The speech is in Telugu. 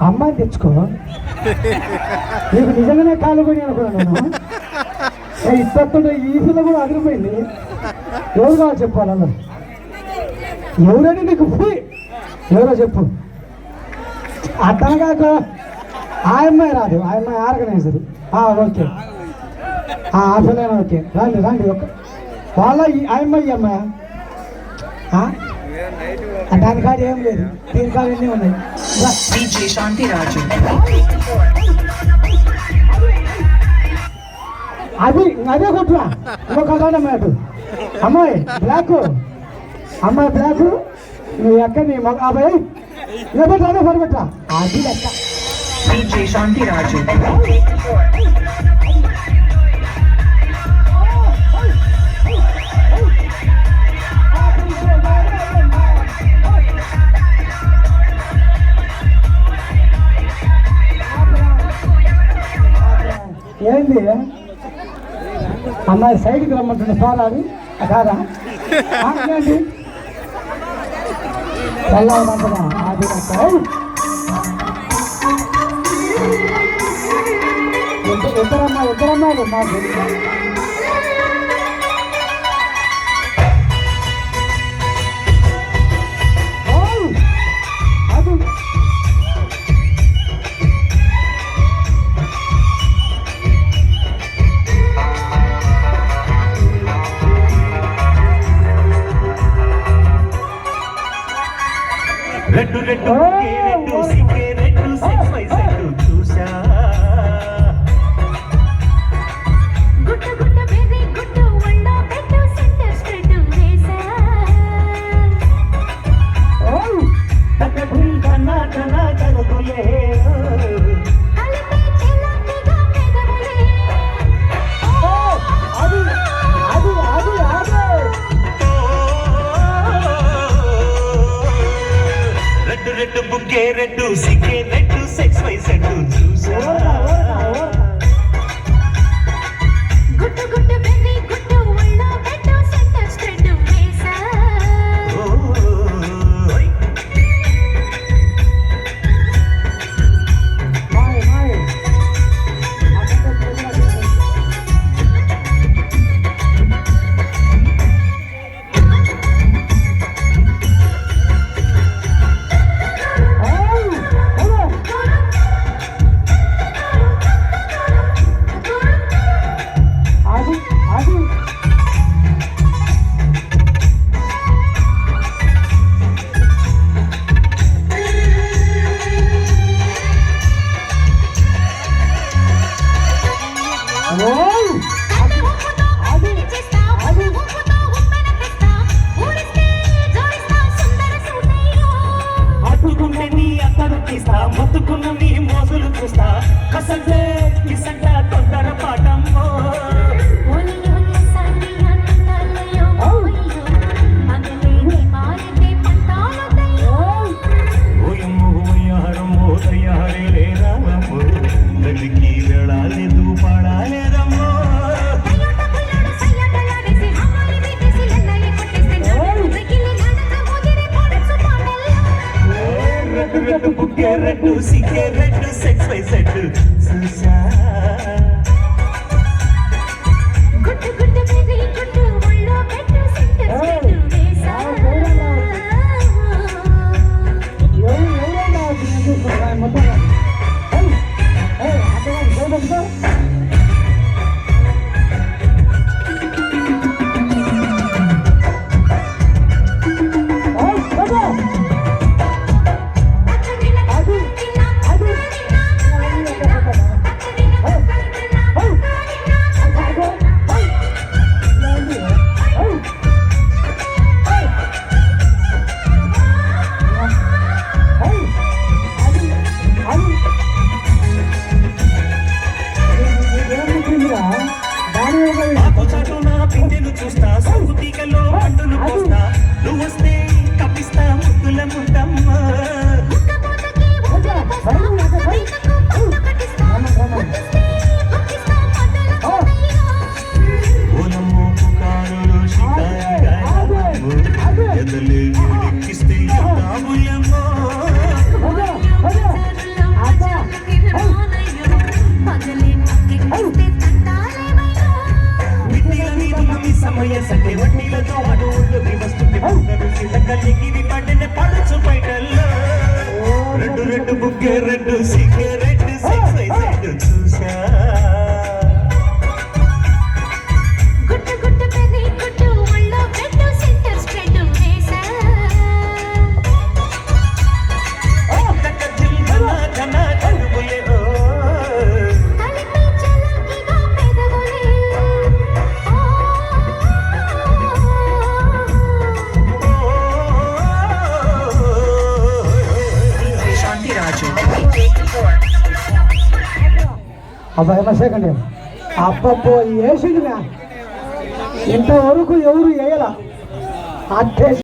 అమ్మాయిని తెచ్చుకో. నీకు నిజంగానే కాలు కొని అనుకున్నాను నేను. ఇస్తుంటే ఈ పిల్ల కూడా అదిరిపోయింది. ఎవరు కావాలి చెప్పాలి అందరు? ఎవరైనా నీకు ఎవరో చెప్పు. అతను కాక ఆ అమ్మాయి రాదు, ఆ అమ్మాయి ఆర్గనైజర్. ఓకే ఆ పిల్లైనా ఓకే. రండి రండి. వాళ్ళ ఆ అమ్మాయి అమ్మాయి దానికాడ ఏం లేదు, దీనికాడ ఎన్ని ఉన్నాయి. అది అదే కొట్టురా. ఇంకొక మ్యాటు అమ్మాయి బ్లాక్, అమ్మాయి బ్లాక్. నువ్వు ఎక్క నీ మగ అబ్బాయి నిలబెట్టా పడిపెట్టా. అది లెక్క. శాంతిరాజు ఏంది అమ్మాయి సైడ్కి రమ్మంటుండే పోరాది కాదా? ఏంటి వెళ్ళమంటదా? అది ఇద్దరమ్మాయిలు మాకు రెడ్డు రెడ్డు రెడ్డు సిక్కే రెడ్డు సెక్స్ వై సెడ్డు చూసా. గుట్టు గుట్టు బేబీ గుట్టు వండా పెట్టు సెంటర్ స్ట్రెడ్ వేసా. ఓ తక్క ఢుల్ కన్నా కన్నా కరుగులే అలపే చెలాటిగా మెదములే. ఓ అది అది అది అది రెడ్డు రెడ్డు బుగ్గే రెడ్డు సిగ్గే రెడ్డు సెక్స్ వై సెడ్డు చూసా. గుట్టు గుట్టు బేబీ గుట్టు వండా పెట్టు సెంటర్ స్ట్రెడ్ వేసా. మొత్తుకున్న నీ మోజులు చూస్తా. కసంటే కిసంట తొందర పాటమ్మో. ఓయమ్మో ఓయ్యారమ్మో తయ్యారే లేరామమ్మో. గడికి వెళ్ళాలేదు పాడాలేదమ్మో. రెడ్డు బుగ్గే రెడ్డు సిగ్గే రెడ్డు సెక్స్ వై సెడ్డు చూసా. గుట్టు గుట్టు బేబీ గుట్టు వండా పెట్టు సెంటర్ స్ట్రెడ్ వేసా. చూస్తా సౌతికలో పండును పోస్తా. నువ్వు వస్తే కప్పిస్తా ముద్దుల ముద్దమ్మ. ఓలమ్మో పుకారులు షికారు ఎదలే ఎక్కిస్తే వయసంటే వడ్డీలతో అటు ఒళ్ళుకి వస్తుంది పొగరు చిలకలిగిరి పడిన పడుచు బయటల్లో రెండు రెండు బుగ్గే రెండు సిగ్గే రెండు సిక్స్ అయితే చూసా గుట్టు గుట్టు పెని గుట్టు ఒళ్ళో పెట్టు సెంటర్ స్ప్రెడ్ వేసా కక్క జిల్గన ఘన కడుపులే ఓ కలిపి చలాకిగా పెదవులే శాంతిరాజు అబ్బాయి మా సెకండ్ అబ్బబ్బో వేసిండుగా ఇంతవరకు ఎవరు వేయాల అట్టే